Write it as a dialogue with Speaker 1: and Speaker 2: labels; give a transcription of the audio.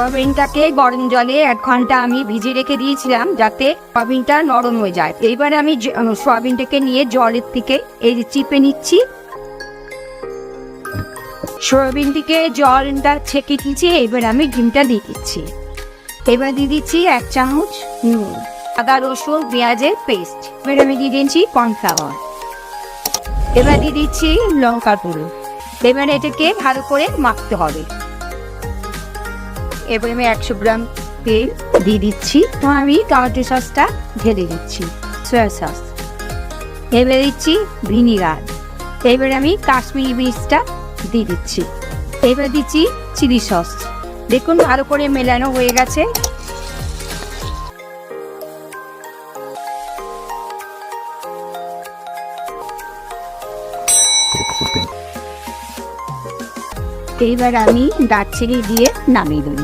Speaker 1: সয়াবিনটাকে গরম জলে 1 ঘন্টা আমি ভিজিয়ে রেখে দিয়েছিলাম যাতে সয়াবিনটা নরম হয়ে যায়। এইবার আমি সয়াবিনটাকে নিয়ে জলের থেকে এই যে চিপে নিচ্ছি। সয়াবিনটিকে জলটা ছেঁকে দিচ্ছি। এবার আমি ডিমটা দিয়ে দিচ্ছি। এবার দিয়ে দিচ্ছি 1 চামচ নুন, আদা রসুন পেঁয়াজের পেস্ট। এবার আমি দিয়ে দিচ্ছি কর্নফ্লাওয়ার। এবার দিয়ে দিচ্ছি লঙ্কার গুঁড়ো। এবার এটাকে ভালো করে মাখতে হবে। এবার আমি 100 গ্রাম তেল দিয়ে দিচ্ছি। তো আমি টমেটো সসটা ঢেলে দিচ্ছি, সয়া সস। এবার দিচ্ছি ভিনিগার। এবার আমি কাশ্মীরি মির্চটা দিয়ে দিচ্ছি। এবার দিচ্ছি চিলি সস। দেখুন ভালো করে মেলানো হয়ে গেছে। এইবার আমি দারচিনি দিয়ে নামিয়ে দেব।